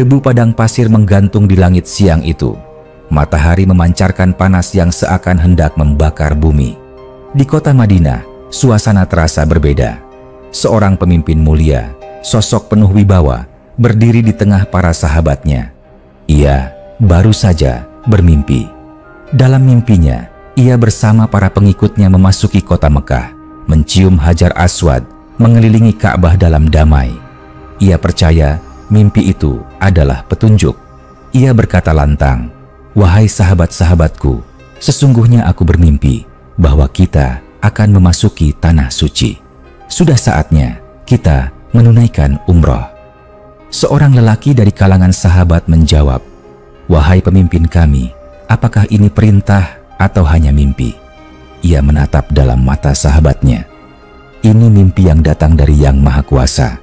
Debu padang pasir menggantung di langit siang itu. Matahari memancarkan panas yang seakan hendak membakar bumi. Di kota Madinah, suasana terasa berbeda. Seorang pemimpin mulia, sosok penuh wibawa, berdiri di tengah para sahabatnya. Ia baru saja bermimpi. Dalam mimpinya, ia bersama para pengikutnya memasuki kota Mekah, mencium Hajar Aswad, mengelilingi Ka'bah dalam damai. Ia percaya mimpi itu adalah petunjuk. Ia berkata lantang, "Wahai sahabat-sahabatku, sesungguhnya aku bermimpi bahwa kita akan memasuki tanah suci. Sudah saatnya kita menunaikan umroh." Seorang lelaki dari kalangan sahabat menjawab, "Wahai pemimpin kami, apakah ini perintah atau hanya mimpi?" Ia menatap dalam mata sahabatnya. "Ini mimpi yang datang dari Yang Maha Kuasa.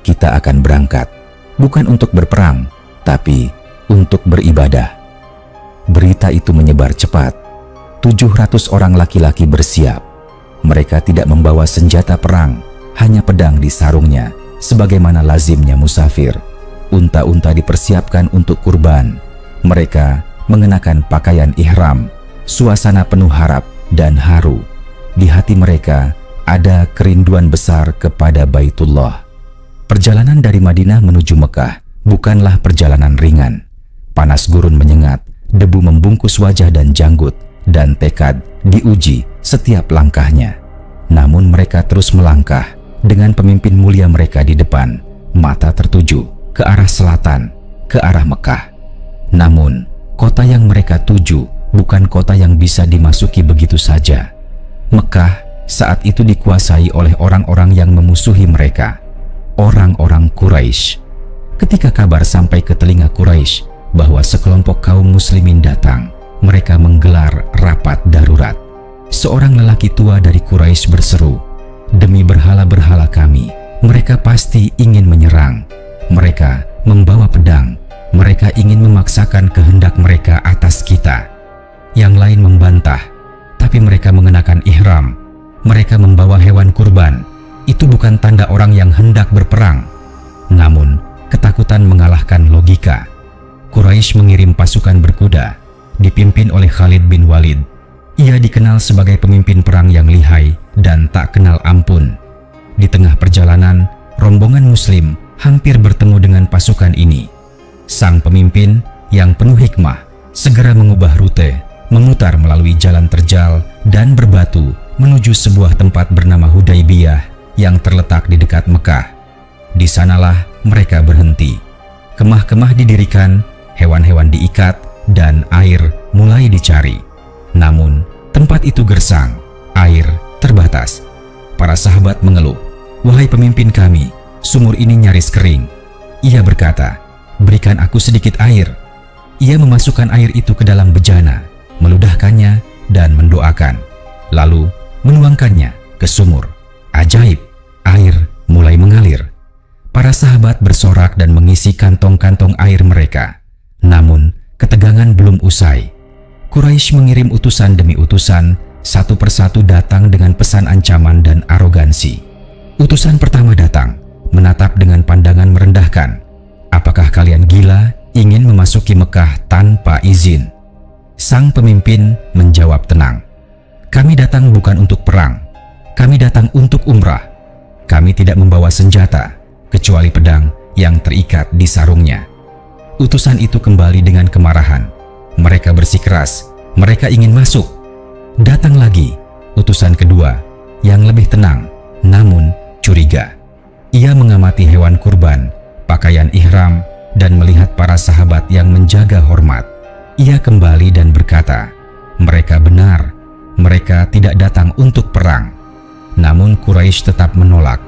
Kita akan berangkat, bukan untuk berperang, tapi untuk beribadah." Berita itu menyebar cepat. 700 orang laki-laki bersiap. Mereka tidak membawa senjata perang, hanya pedang di sarungnya, sebagaimana lazimnya musafir. Unta-unta dipersiapkan untuk kurban. Mereka mengenakan pakaian ihram. Suasana penuh harap dan haru. Di hati mereka ada kerinduan besar kepada Baitullah. Perjalanan dari Madinah menuju Mekah bukanlah perjalanan ringan. Panas gurun menyengat, debu membungkus wajah dan janggut, dan tekad diuji setiap langkahnya. Namun mereka terus melangkah dengan pemimpin mulia mereka di depan, mata tertuju ke arah selatan, ke arah Mekah. Namun, kota yang mereka tuju bukan kota yang bisa dimasuki begitu saja. Mekah saat itu dikuasai oleh orang-orang yang memusuhi mereka, orang-orang Quraisy. Ketika kabar sampai ke telinga Quraisy bahwa sekelompok kaum muslimin datang, mereka menggelar rapat darurat. Seorang lelaki tua dari Quraisy berseru, "Demi berhala-berhala kami, mereka pasti ingin menyerang. Mereka membawa pedang. Mereka ingin memaksakan kehendak mereka atas kita." Yang lain membantah, "Tapi mereka mengenakan ihram. Mereka membawa hewan kurban. Itu bukan tanda orang yang hendak berperang." Namun, ketakutan mengalahkan logika. Quraisy mengirim pasukan berkuda, dipimpin oleh Khalid bin Walid. Ia dikenal sebagai pemimpin perang yang lihai dan tak kenal ampun. Di tengah perjalanan, rombongan Muslim hampir bertemu dengan pasukan ini. Sang pemimpin yang penuh hikmah segera mengubah rute, memutar melalui jalan terjal dan berbatu menuju sebuah tempat bernama Hudaybiyah yang terletak di dekat Mekah. Di sanalah mereka berhenti. Kemah-kemah didirikan, hewan-hewan diikat, dan air mulai dicari. Namun, tempat itu gersang, air terbatas. Para sahabat mengeluh, "Wahai pemimpin kami, sumur ini nyaris kering." Ia berkata, "Berikan aku sedikit air." Ia memasukkan air itu ke dalam bejana, meludahkannya, dan mendoakan. Lalu, menuangkannya ke sumur. Ajaib, air mulai mengalir. Para sahabat bersorak dan mengisi kantong-kantong air mereka. Namun, ketegangan belum usai. Quraisy mengirim utusan demi utusan, satu persatu datang dengan pesan ancaman dan arogansi. Utusan pertama datang, menatap dengan pandangan merendahkan. "Apakah kalian gila ingin memasuki Mekah tanpa izin?" Sang pemimpin menjawab tenang, "Kami datang bukan untuk perang. Kami datang untuk umrah. Kami tidak membawa senjata, kecuali pedang yang terikat di sarungnya." Utusan itu kembali dengan kemarahan. Mereka bersikeras, mereka ingin masuk. Datang lagi utusan kedua, yang lebih tenang, namun curiga. Ia mengamati hewan kurban, pakaian ihram, dan melihat para sahabat yang menjaga hormat. Ia kembali dan berkata, "Mereka benar, mereka tidak datang untuk perang." Namun Quraisy tetap menolak.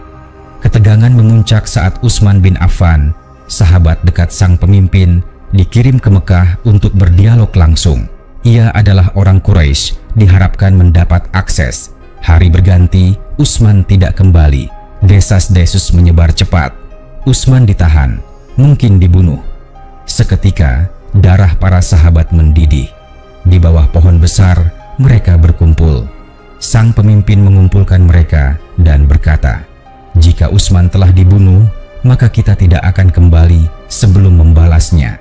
Ketegangan memuncak saat Utsman bin Affan, sahabat dekat sang pemimpin, dikirim ke Mekah untuk berdialog langsung. Ia adalah orang Quraisy, diharapkan mendapat akses. Hari berganti, Utsman tidak kembali. Desas-desus menyebar cepat. Utsman ditahan, mungkin dibunuh. Seketika, darah para sahabat mendidih. Di bawah pohon besar, mereka berkumpul. Sang pemimpin mengumpulkan mereka dan berkata, "Jika Utsman telah dibunuh, maka kita tidak akan kembali sebelum membalasnya.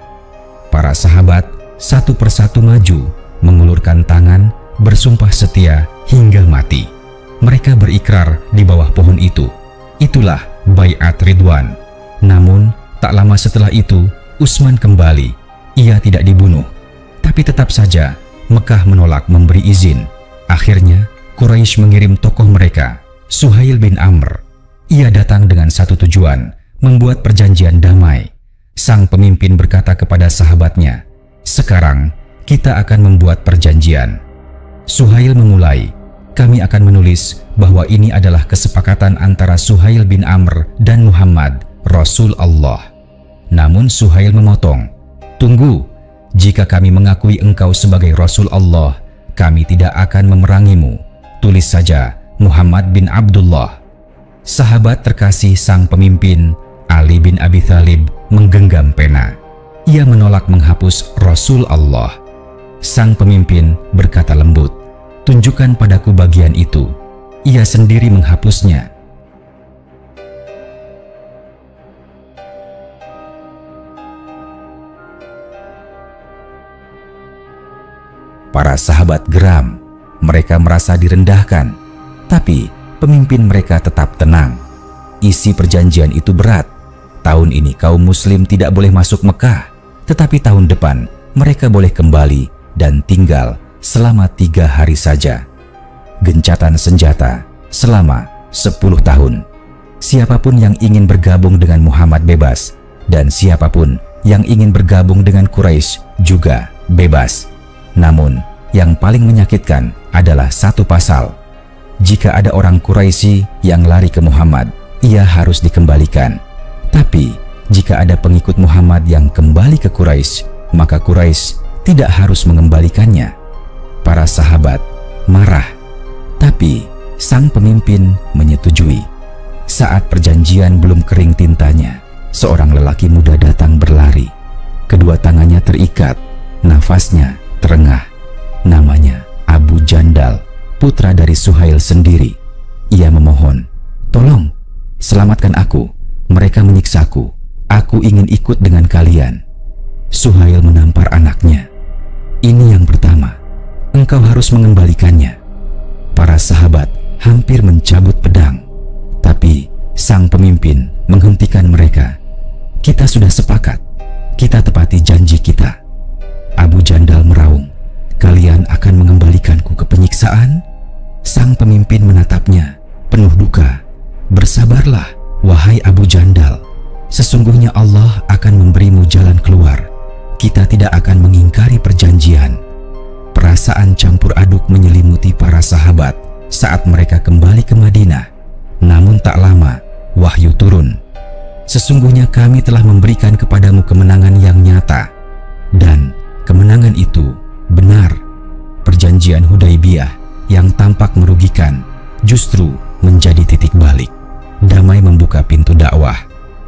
Para sahabat satu persatu maju, mengulurkan tangan, bersumpah setia hingga mati. Mereka berikrar di bawah pohon itu. Itulah Baiat Ridwan. Namun, tak lama setelah itu, Utsman kembali. Ia tidak dibunuh. Tapi tetap saja, Mekah menolak memberi izin. Akhirnya, Quraisy mengirim tokoh mereka, Suhail bin Amr. Ia datang dengan satu tujuan, membuat perjanjian damai. Sang pemimpin berkata kepada sahabatnya, "Sekarang, kita akan membuat perjanjian." Suhail memulai, "Kami akan menulis bahwa ini adalah kesepakatan antara Suhail bin Amr dan Muhammad, Rasul Allah." Namun Suhail memotong, "Tunggu, jika kami mengakui engkau sebagai Rasul Allah, kami tidak akan memerangimu. Tulis saja Muhammad bin Abdullah." Sahabat terkasih sang pemimpin, Ali bin Abi Thalib, menggenggam pena. Ia menolak menghapus Rasul Allah. Sang pemimpin berkata lembut, "Tunjukkan padaku bagian itu." Ia sendiri menghapusnya. Para sahabat geram. Mereka merasa direndahkan. Tapi pemimpin mereka tetap tenang. Isi perjanjian itu berat. Tahun ini kaum muslim tidak boleh masuk Mekah. Tetapi tahun depan mereka boleh kembali dan tinggal selama 3 hari saja. Gencatan senjata selama 10 tahun. Siapapun yang ingin bergabung dengan Muhammad bebas, dan siapapun yang ingin bergabung dengan Quraisy juga bebas. Namun, yang paling menyakitkan adalah satu pasal. Jika ada orang Quraisy yang lari ke Muhammad, ia harus dikembalikan. Tapi, jika ada pengikut Muhammad yang kembali ke Quraisy, maka Quraisy tidak harus mengembalikannya. Para sahabat marah, tapi sang pemimpin menyetujui. Saat perjanjian belum kering tintanya, seorang lelaki muda datang berlari. Kedua tangannya terikat, nafasnya terengah. Namanya Abu Jandal, putra dari Suhail sendiri. Ia memohon, "Tolong, selamatkan aku. Mereka menyiksaku. Aku ingin ikut dengan kalian." Suhail menampar anaknya. "Ini yang pertama. Engkau harus mengembalikannya." Para sahabat hampir mencabut pedang. Tapi sang pemimpin menghentikan mereka. "Kita sudah sepakat. Kita tepati janji kita." Abu Jandal meraung, "Kalian akan mengembalikanku ke penyiksaan?" Sang pemimpin menatapnya, penuh duka. "Bersabarlah, wahai Abu Jandal. Sesungguhnya Allah akan memberimu jalan keluar. Kita tidak akan mengingkari perjanjian." Perasaan campur aduk menyelimuti para sahabat saat mereka kembali ke Madinah. Namun tak lama, wahyu turun. "Sesungguhnya kami telah memberikan kepadamu kemenangan yang nyata." Dan kemenangan itu benar. Perjanjian Hudaibiyah yang tampak merugikan justru menjadi titik balik. Damai membuka pintu dakwah.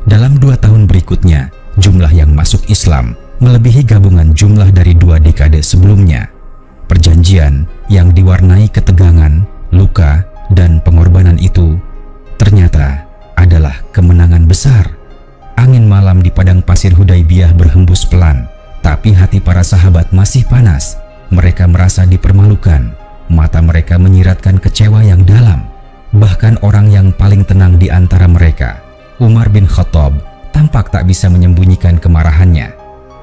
Dalam 2 tahun berikutnya, jumlah yang masuk Islam melebihi gabungan jumlah dari 2 dekade sebelumnya. Perjanjian yang diwarnai ketegangan, luka, dan pengorbanan itu ternyata adalah kemenangan besar. Angin malam di padang pasir Hudaibiyah berhembus pelan, tapi hati para sahabat masih panas. Mereka merasa dipermalukan. Mata mereka menyiratkan kecewa yang dalam. Bahkan orang yang paling tenang di antara mereka, Umar bin Khattab, tampak tak bisa menyembunyikan kemarahannya.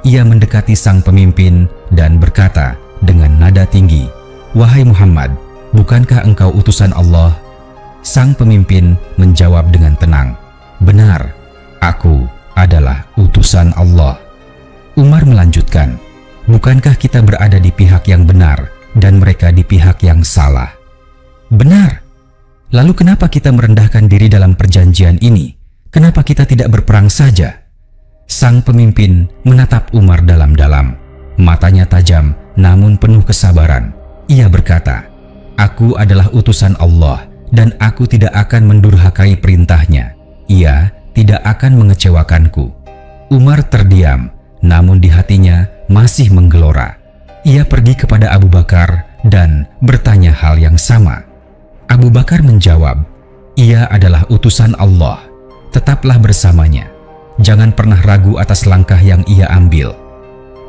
Ia mendekati sang pemimpin dan berkata dengan nada tinggi, "Wahai Muhammad, bukankah engkau utusan Allah?" Sang pemimpin menjawab dengan tenang, "Benar, aku adalah utusan Allah." Umar melanjutkan, "Bukankah kita berada di pihak yang benar dan mereka di pihak yang salah?" "Benar. Lalu kenapa kita merendahkan diri dalam perjanjian ini? Kenapa kita tidak berperang saja?" Sang pemimpin menatap Umar dalam-dalam. Matanya tajam namun penuh kesabaran. Ia berkata, "Aku adalah utusan Allah dan aku tidak akan mendurhakai perintahnya. Ia tidak akan mengecewakanku." Umar terdiam, namun di hatinya masih menggelora. Ia pergi kepada Abu Bakar dan bertanya hal yang sama. Abu Bakar menjawab, "Ia adalah utusan Allah. Tetaplah bersamanya." jangan pernah ragu atas langkah yang ia ambil.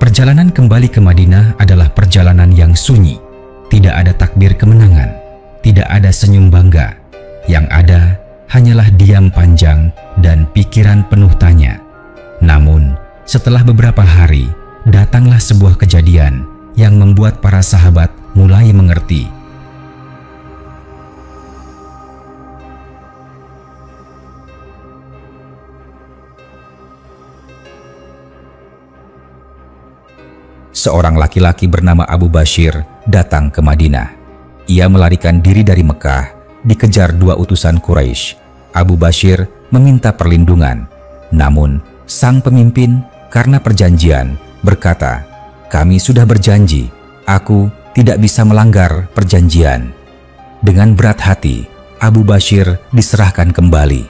Perjalanan kembali ke Madinah adalah perjalanan yang sunyi. Tidak ada takbir kemenangan, tidak ada senyum bangga. Yang ada hanyalah diam panjang dan pikiran penuh tanya. Namun, setelah beberapa hari, datanglah sebuah kejadian yang membuat para sahabat mulai mengerti. Seorang laki-laki bernama Abu Bashir datang ke Madinah. Ia melarikan diri dari Mekah, dikejar dua utusan Quraisy. Abu Bashir meminta perlindungan. Namun, sang pemimpin karena perjanjian berkata, "Kami sudah berjanji, aku tidak bisa melanggar perjanjian." Dengan berat hati, Abu Bashir diserahkan kembali.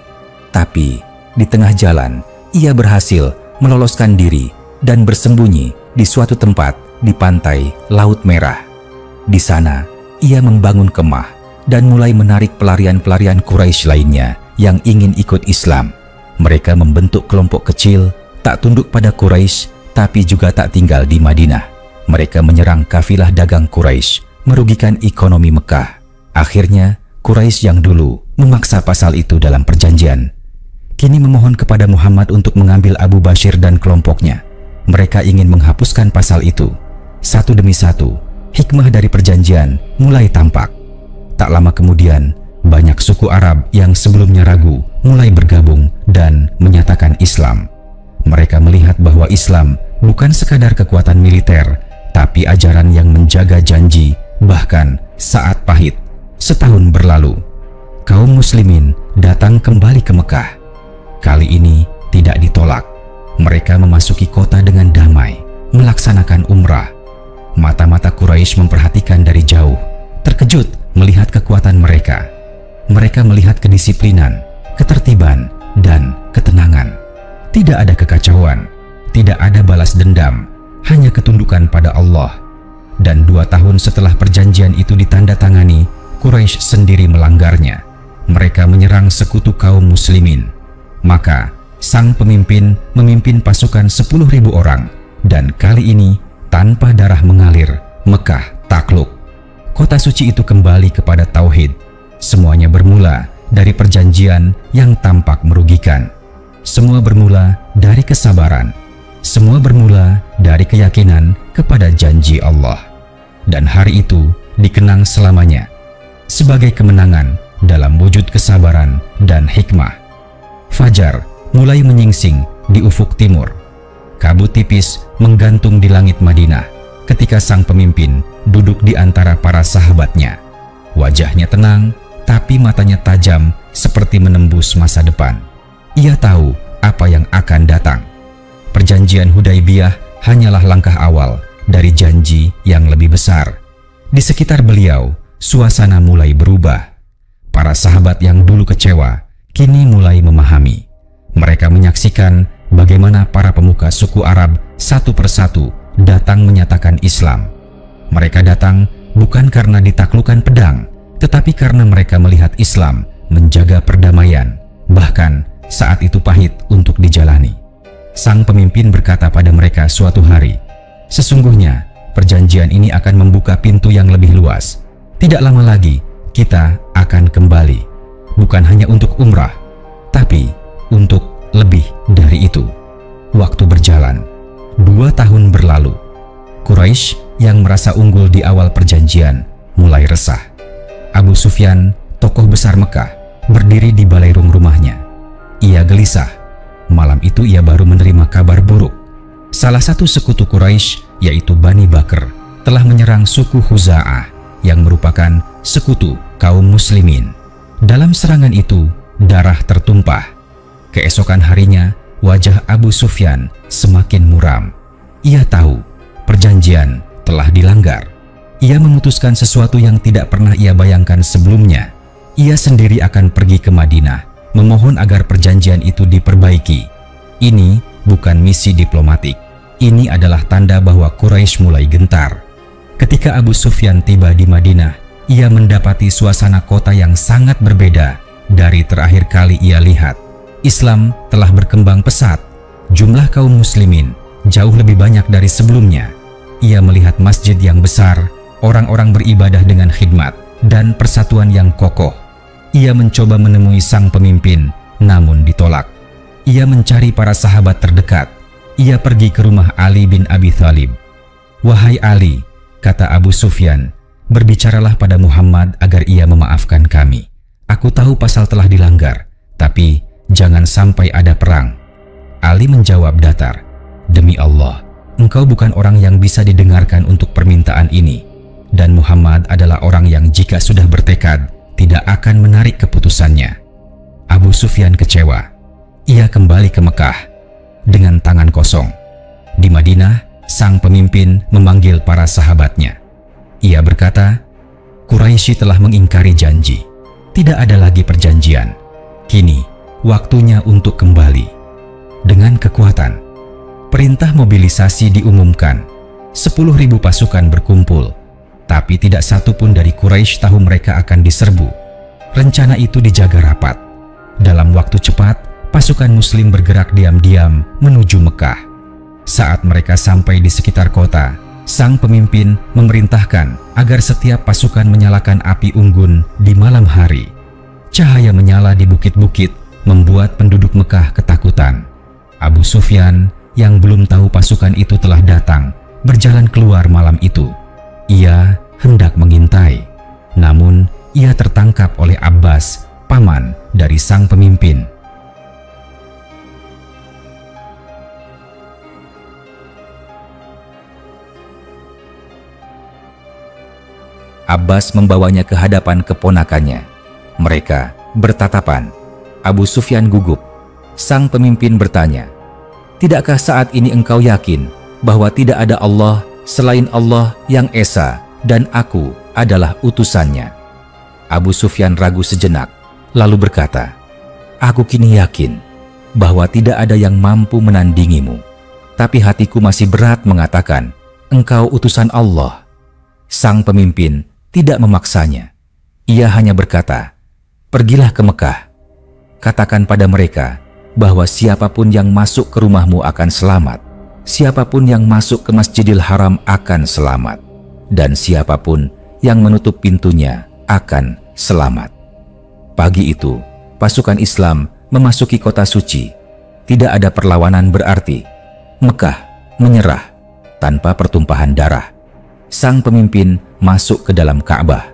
Tapi, di tengah jalan, ia berhasil meloloskan diri dan bersembunyi di suatu tempat di pantai Laut Merah. Di sana, ia membangun kemah dan mulai menarik pelarian-pelarian Quraisy lainnya yang ingin ikut Islam. Mereka membentuk kelompok kecil, tak tunduk pada Quraisy, tapi juga tak tinggal di Madinah. Mereka menyerang kafilah dagang Quraisy, merugikan ekonomi Mekah. Akhirnya, Quraisy yang dulu memaksa pasal itu dalam perjanjian, kini memohon kepada Muhammad untuk mengambil Abu Bashir dan kelompoknya. Mereka ingin menghapuskan pasal itu. Satu demi satu, hikmah dari perjanjian mulai tampak. Tak lama kemudian, banyak suku Arab yang sebelumnya ragu mulai bergabung dan menyatakan Islam. Mereka melihat bahwa Islam bukan sekadar kekuatan militer, tapi ajaran yang menjaga janji, bahkan saat pahit. Setahun berlalu, kaum muslimin datang kembali ke Mekah. Kali ini tidak ditolak. Mereka memasuki kota dengan damai, melaksanakan umrah. Mata-mata Quraisy memperhatikan dari jauh, terkejut melihat kekuatan mereka. Mereka melihat kedisiplinan, ketertiban, dan ketenangan. Tidak ada kekacauan, tidak ada balas dendam, hanya ketundukan pada Allah. Dan 2 tahun setelah perjanjian itu ditandatangani, Quraisy sendiri melanggarnya. Mereka menyerang sekutu kaum muslimin. Maka, sang pemimpin memimpin pasukan 10.000 orang, dan kali ini tanpa darah mengalir, Mekah takluk. Kota suci itu kembali kepada tauhid. Semuanya bermula dari perjanjian yang tampak merugikan. Semua bermula dari kesabaran. Semua bermula dari keyakinan kepada janji Allah. Dan hari itu dikenang selamanya sebagai kemenangan dalam wujud kesabaran dan hikmah. Fajar mulai menyingsing di ufuk timur. Kabut tipis menggantung di langit Madinah ketika sang pemimpin duduk di antara para sahabatnya. Wajahnya tenang, tapi matanya tajam seperti menembus masa depan. Ia tahu apa yang akan datang. Perjanjian Hudaibiyah hanyalah langkah awal dari janji yang lebih besar. Di sekitar beliau, suasana mulai berubah. Para sahabat yang dulu kecewa kini mulai memahami. Mereka menyaksikan bagaimana para pemuka suku Arab satu persatu datang menyatakan Islam. Mereka datang bukan karena ditaklukkan pedang, tetapi karena mereka melihat Islam menjaga perdamaian, bahkan saat itu pahit untuk dijalani. Sang pemimpin berkata pada mereka suatu hari, "Sesungguhnya perjanjian ini akan membuka pintu yang lebih luas. Tidak lama lagi kita akan kembali, bukan hanya untuk umrah, tapi untuk lebih dari itu." Waktu berjalan, 2 tahun berlalu. Quraisy yang merasa unggul di awal perjanjian mulai resah. Abu Sufyan, tokoh besar Mekah, berdiri di balairung rumahnya. Ia gelisah. Malam itu ia baru menerima kabar buruk. Salah satu sekutu Quraisy, yaitu Bani Bakr, telah menyerang suku Khuza'ah yang merupakan sekutu kaum muslimin. Dalam serangan itu, darah tertumpah. Keesokan harinya, wajah Abu Sufyan semakin muram. Ia tahu perjanjian telah dilanggar. Ia memutuskan sesuatu yang tidak pernah ia bayangkan sebelumnya. Ia sendiri akan pergi ke Madinah, memohon agar perjanjian itu diperbaiki. Ini bukan misi diplomatik. Ini adalah tanda bahwa Quraisy mulai gentar. Ketika Abu Sufyan tiba di Madinah, ia mendapati suasana kota yang sangat berbeda dari terakhir kali ia lihat. Islam telah berkembang pesat Jumlah kaum muslimin jauh lebih banyak dari sebelumnya. Ia melihat masjid yang besar, orang-orang beribadah dengan khidmat, dan persatuan yang kokoh. Ia mencoba menemui sang pemimpin, namun ditolak. Ia mencari para sahabat terdekat. Ia pergi ke rumah Ali bin Abi Thalib. "Wahai Ali," kata Abu Sufyan, "berbicaralah pada Muhammad agar ia memaafkan kami. Aku tahu pasal telah dilanggar, tapi jangan sampai ada perang." Ali menjawab datar, "Demi Allah, engkau bukan orang yang bisa didengarkan untuk permintaan ini. Dan Muhammad adalah orang yang jika sudah bertekad, tidak akan menarik keputusannya." Abu Sufyan kecewa. Ia kembali ke Mekah dengan tangan kosong. Di Madinah, sang pemimpin memanggil para sahabatnya. Ia berkata, "Quraisy telah mengingkari janji. Tidak ada lagi perjanjian. Kini, waktunya untuk kembali." Dengan kekuatan, perintah mobilisasi diumumkan. 10.000 pasukan berkumpul. Tapi tidak satu pun dari Quraisy tahu mereka akan diserbu. Rencana itu dijaga rapat. Dalam waktu cepat, pasukan Muslim bergerak diam-diam menuju Mekah. Saat mereka sampai di sekitar kota, sang pemimpin memerintahkan agar setiap pasukan menyalakan api unggun di malam hari. Cahaya menyala di bukit-bukit membuat penduduk Mekah ketakutan. Abu Sufyan yang belum tahu pasukan itu telah datang, berjalan keluar malam itu. Ia hendak mengintai, namun ia tertangkap oleh Abbas, paman dari sang pemimpin. Abbas membawanya ke hadapan keponakannya. Mereka bertatapan. Abu Sufyan gugup. Sang pemimpin bertanya, "Tidakkah saat ini engkau yakin bahwa tidak ada Allah selain Allah yang Esa dan aku adalah utusannya?" Abu Sufyan ragu sejenak, lalu berkata, "Aku kini yakin bahwa tidak ada yang mampu menandingimu. Tapi hatiku masih berat mengatakan, engkau utusan Allah." Sang pemimpin tidak memaksanya. Ia hanya berkata, "Pergilah ke Mekah. Katakan pada mereka bahwa siapapun yang masuk ke rumahmu akan selamat. Siapapun yang masuk ke Masjidil Haram akan selamat. Dan siapapun yang menutup pintunya akan selamat." Pagi itu, pasukan Islam memasuki kota suci. Tidak ada perlawanan berarti. Mekah menyerah tanpa pertumpahan darah. Sang pemimpin masuk ke dalam Ka'bah.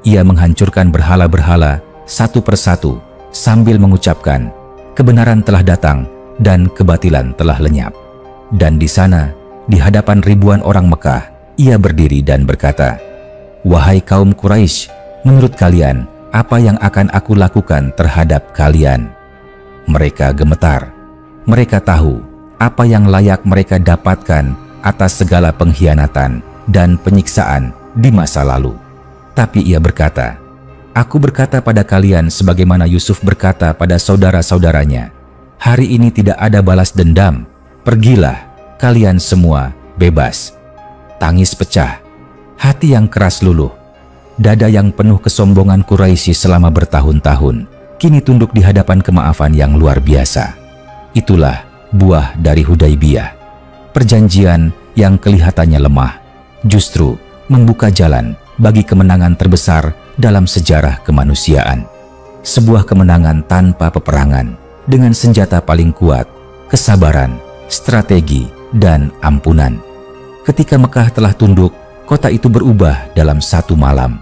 Ia menghancurkan berhala-berhala satu persatu sambil mengucapkan, "Kebenaran telah datang dan kebatilan telah lenyap." Dan di sana, di hadapan ribuan orang Mekah, ia berdiri dan berkata, "Wahai kaum Quraisy, menurut kalian, apa yang akan aku lakukan terhadap kalian?" Mereka gemetar. Mereka tahu apa yang layak mereka dapatkan atas segala pengkhianatan dan penyiksaan di masa lalu. Tapi ia berkata, "Aku berkata pada kalian sebagaimana Yusuf berkata pada saudara-saudaranya, hari ini tidak ada balas dendam. Pergilah, kalian semua bebas." Tangis pecah, hati yang keras luluh, dada yang penuh kesombongan Quraisy selama bertahun-tahun, kini tunduk di hadapan kemaafan yang luar biasa. Itulah buah dari Hudaibiyah. Perjanjian yang kelihatannya lemah, justru membuka jalan bagi kemenangan terbesar dalam sejarah kemanusiaan. Sebuah kemenangan tanpa peperangan, dengan senjata paling kuat, kesabaran, strategi, dan ampunan. Ketika Mekah telah tunduk, kota itu berubah dalam satu malam.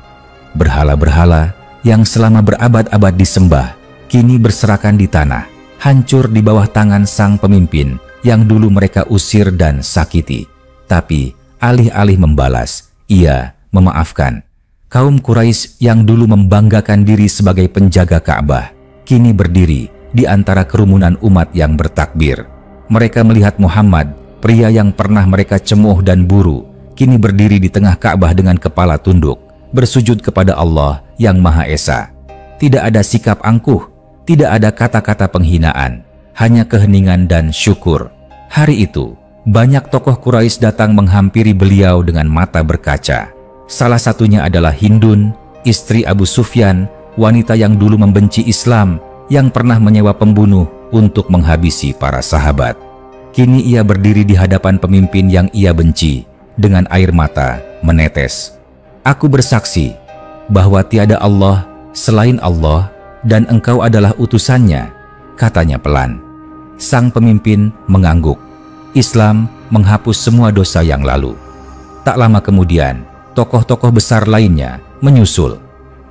Berhala-berhala yang selama berabad-abad disembah, kini berserakan di tanah, hancur di bawah tangan sang pemimpin yang dulu mereka usir dan sakiti. Tapi alih-alih membalas, ia memaafkan. Kaum Quraisy yang dulu membanggakan diri sebagai penjaga Ka'bah, kini berdiri di antara kerumunan umat yang bertakbir. Mereka melihat Muhammad, pria yang pernah mereka cemuh dan buru, kini berdiri di tengah Ka'bah dengan kepala tunduk, bersujud kepada Allah yang Maha Esa. Tidak ada sikap angkuh, tidak ada kata-kata penghinaan, hanya keheningan dan syukur. Hari itu, banyak tokoh Quraisy datang menghampiri beliau dengan mata berkaca. Salah satunya adalah Hindun, istri Abu Sufyan, wanita yang dulu membenci Islam, yang pernah menyewa pembunuh untuk menghabisi para sahabat. Kini ia berdiri di hadapan pemimpin yang ia benci, dengan air mata menetes. "Aku bersaksi bahwa tiada Allah selain Allah dan engkau adalah utusannya," katanya pelan. Sang pemimpin mengangguk. Islam menghapus semua dosa yang lalu. Tak lama kemudian, tokoh-tokoh besar lainnya menyusul.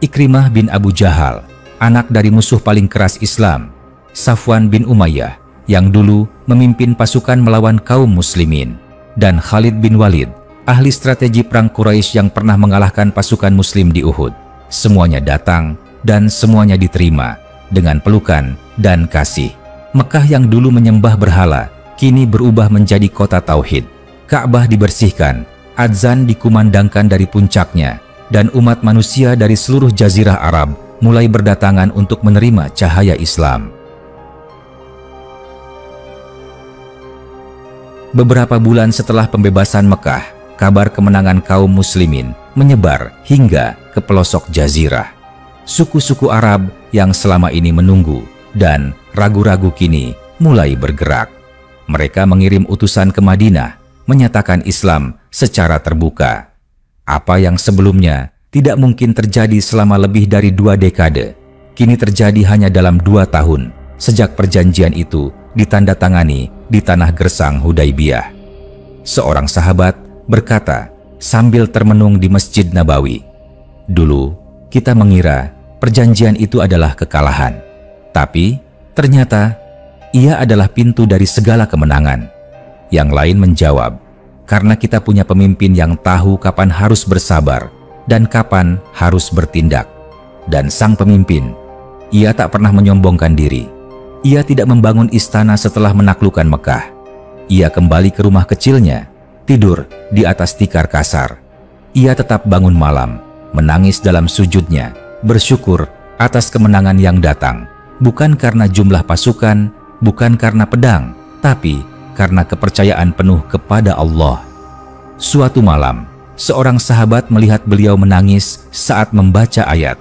Ikrimah bin Abu Jahal, anak dari musuh paling keras Islam, Safwan bin Umayyah, yang dulu memimpin pasukan melawan kaum muslimin, dan Khalid bin Walid, ahli strategi perang Quraisy yang pernah mengalahkan pasukan muslim di Uhud. Semuanya datang dan semuanya diterima dengan pelukan dan kasih. Mekah yang dulu menyembah berhala, kini berubah menjadi kota tauhid. Ka'bah dibersihkan, adzan dikumandangkan dari puncaknya, dan umat manusia dari seluruh jazirah Arab mulai berdatangan untuk menerima cahaya Islam. Beberapa bulan setelah pembebasan Mekah, kabar kemenangan kaum muslimin menyebar hingga ke pelosok jazirah. Suku-suku Arab yang selama ini menunggu dan ragu-ragu kini mulai bergerak. Mereka mengirim utusan ke Madinah, menyatakan Islam secara terbuka. Apa yang sebelumnya tidak mungkin terjadi selama lebih dari 2 dekade, kini terjadi hanya dalam 2 tahun sejak perjanjian itu ditandatangani di tanah gersang Hudaybiyah. Seorang sahabat berkata sambil termenung di Masjid Nabawi, "Dulu kita mengira perjanjian itu adalah kekalahan, tapi ternyata ia adalah pintu dari segala kemenangan." Yang lain menjawab, "Karena kita punya pemimpin yang tahu kapan harus bersabar dan kapan harus bertindak." Dan sang pemimpin, ia tak pernah menyombongkan diri. Ia tidak membangun istana setelah menaklukkan Mekah. Ia kembali ke rumah kecilnya, tidur di atas tikar kasar. Ia tetap bangun malam, menangis dalam sujudnya, bersyukur atas kemenangan yang datang, bukan karena jumlah pasukan, bukan karena pedang, tapi karena kepercayaan penuh kepada Allah. Suatu malam, seorang sahabat melihat beliau menangis saat membaca ayat,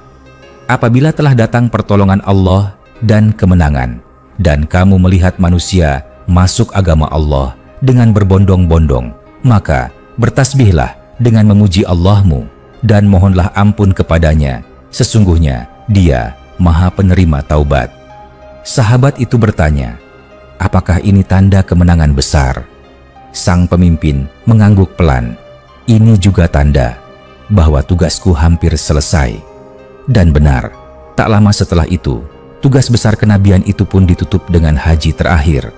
"Apabila telah datang pertolongan Allah dan kemenangan, dan kamu melihat manusia masuk agama Allah dengan berbondong-bondong, maka bertasbihlah dengan memuji Allahmu dan mohonlah ampun kepadanya. Sesungguhnya Dia Maha Penerima Taubat." Sahabat itu bertanya, "Apakah ini tanda kemenangan besar?" Sang pemimpin mengangguk pelan, "Ini juga tanda bahwa tugasku hampir selesai." Dan benar, tak lama setelah itu, tugas besar kenabian itu pun ditutup dengan haji terakhir.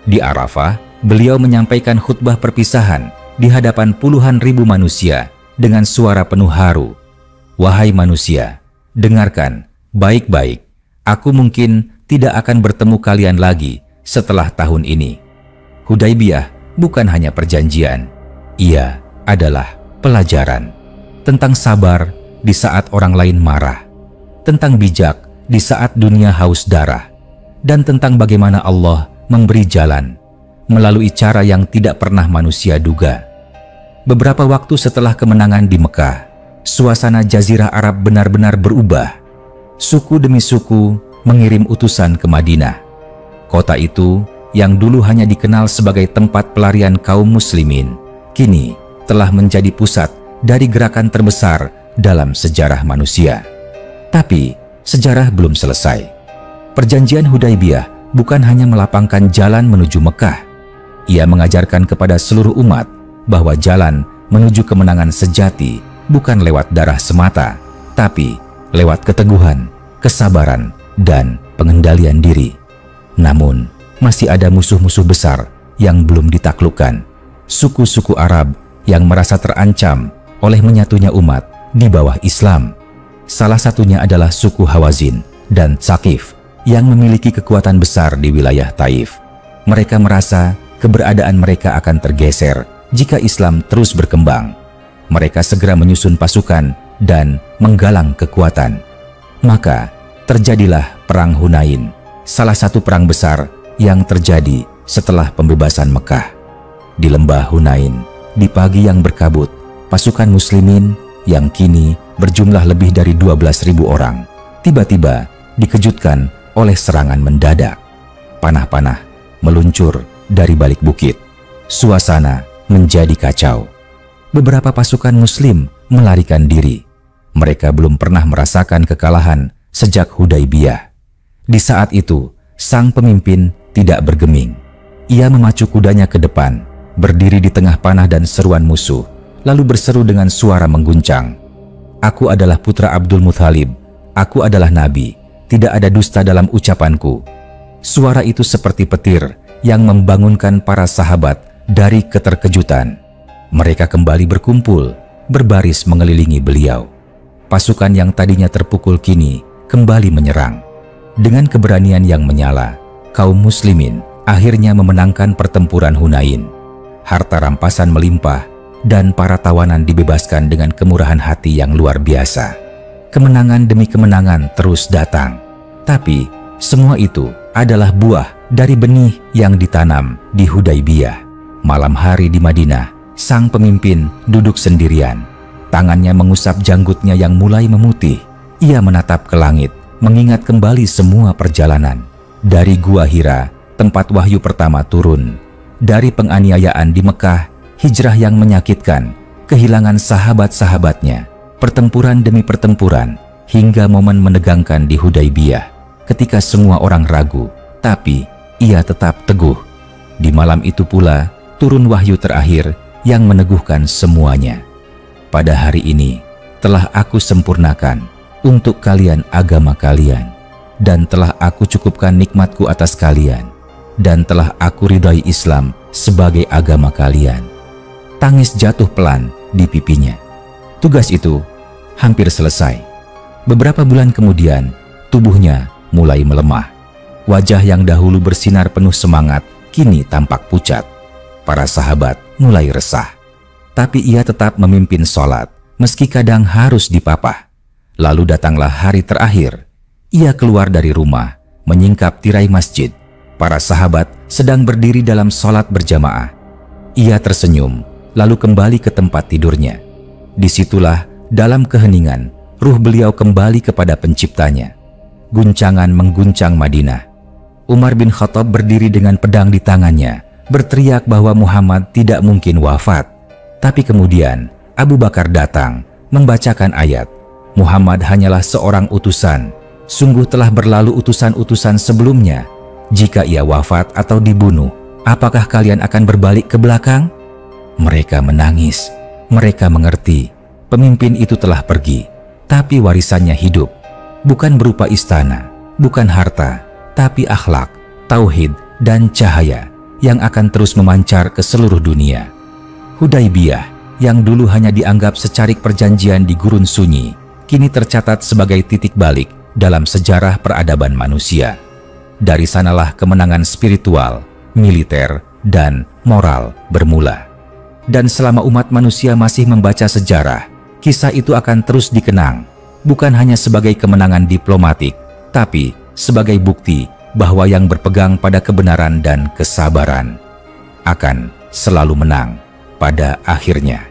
Di Arafah, beliau menyampaikan khutbah perpisahan di hadapan puluhan ribu manusia dengan suara penuh haru. "Wahai manusia, dengarkan baik-baik. Aku mungkin tidak akan bertemu kalian lagi setelah tahun ini. Hudaybiyah bukan hanya perjanjian, ia adalah pelajaran tentang sabar di saat orang lain marah, tentang bijak di saat dunia haus darah, dan tentang bagaimana Allah memberi jalan melalui cara yang tidak pernah manusia duga." Beberapa waktu setelah kemenangan di Mekah, suasana Jazirah Arab benar-benar berubah. Suku demi suku mengirim utusan ke Madinah. Kota itu yang dulu hanya dikenal sebagai tempat pelarian kaum muslimin, kini telah menjadi pusat dari gerakan terbesar dalam sejarah manusia. Tapi sejarah belum selesai. Perjanjian Hudaybiyah bukan hanya melapangkan jalan menuju Mekah. Ia mengajarkan kepada seluruh umat bahwa jalan menuju kemenangan sejati bukan lewat darah semata, tapi lewat keteguhan, kesabaran, dan pengendalian diri. Namun, masih ada musuh-musuh besar yang belum ditaklukkan. Suku-suku Arab yang merasa terancam oleh menyatunya umat di bawah Islam. Salah satunya adalah suku Hawazin dan Tsaqif yang memiliki kekuatan besar di wilayah Taif. Mereka merasa keberadaan mereka akan tergeser jika Islam terus berkembang. Mereka segera menyusun pasukan dan menggalang kekuatan. Maka terjadilah Perang Hunain, salah satu perang besar yang terjadi setelah pembebasan Mekah. Di lembah Hunain, di pagi yang berkabut, pasukan muslimin yang kini berjumlah lebih dari 12.000 orang, tiba-tiba dikejutkan oleh serangan mendadak. Panah-panah meluncur dari balik bukit. Suasana menjadi kacau. Beberapa pasukan Muslim melarikan diri. Mereka belum pernah merasakan kekalahan sejak Hudaibiyah. Di saat itu, sang pemimpin tidak bergeming. Ia memacu kudanya ke depan, berdiri di tengah panah dan seruan musuh, lalu berseru dengan suara mengguncang. "Aku adalah putra Abdul Muthalib. Aku adalah nabi. Tidak ada dusta dalam ucapanku." Suara itu seperti petir yang membangunkan para sahabat dari keterkejutan. Mereka kembali berkumpul, berbaris mengelilingi beliau. Pasukan yang tadinya terpukul kini kembali menyerang. Dengan keberanian yang menyala, kaum muslimin akhirnya memenangkan pertempuran Hunain. Harta rampasan melimpah dan para tawanan dibebaskan dengan kemurahan hati yang luar biasa. Kemenangan demi kemenangan terus datang. Tapi semua itu adalah buah dari benih yang ditanam di Hudaibiyah. Malam hari di Madinah, sang pemimpin duduk sendirian. Tangannya mengusap janggutnya yang mulai memutih. Ia menatap ke langit, mengingat kembali semua perjalanan. Dari Gua Hira, tempat wahyu pertama turun. Dari penganiayaan di Mekah, hijrah yang menyakitkan, kehilangan sahabat-sahabatnya, pertempuran demi pertempuran, hingga momen menegangkan di Hudaibiyah. Ketika semua orang ragu, tapi ia tetap teguh. Di malam itu pula, turun wahyu terakhir yang meneguhkan semuanya. "Pada hari ini, telah aku sempurnakan untuk kalian agama kalian, dan telah aku cukupkan nikmatku atas kalian, dan telah aku ridai Islam sebagai agama kalian." Tangis jatuh pelan di pipinya. Tugas itu hampir selesai. Beberapa bulan kemudian, tubuhnya mulai melemah. Wajah yang dahulu bersinar penuh semangat kini tampak pucat. Para sahabat mulai resah. Tapi ia tetap memimpin sholat, meski kadang harus dipapah. Lalu datanglah hari terakhir. Ia keluar dari rumah, menyingkap tirai masjid. Para sahabat sedang berdiri dalam sholat berjamaah. Ia tersenyum, lalu kembali ke tempat tidurnya. Disitulah, dalam keheningan, ruh beliau kembali kepada penciptanya. Guncangan mengguncang Madinah. Umar bin Khattab berdiri dengan pedang di tangannya, berteriak bahwa Muhammad tidak mungkin wafat. Tapi kemudian Abu Bakar datang, membacakan ayat, "Muhammad hanyalah seorang utusan. Sungguh telah berlalu utusan-utusan sebelumnya. Jika ia wafat atau dibunuh, apakah kalian akan berbalik ke belakang?" Mereka menangis. Mereka mengerti, pemimpin itu telah pergi, tapi warisannya hidup. Bukan berupa istana, bukan harta, tapi akhlak, tauhid, dan cahaya yang akan terus memancar ke seluruh dunia. Hudaibiyah, yang dulu hanya dianggap secarik perjanjian di gurun sunyi, kini tercatat sebagai titik balik dalam sejarah peradaban manusia. Dari sanalah kemenangan spiritual, militer, dan moral bermula. Dan selama umat manusia masih membaca sejarah, kisah itu akan terus dikenang, bukan hanya sebagai kemenangan diplomatik, tapi sebagai bukti bahwa yang berpegang pada kebenaran dan kesabaran akan selalu menang pada akhirnya.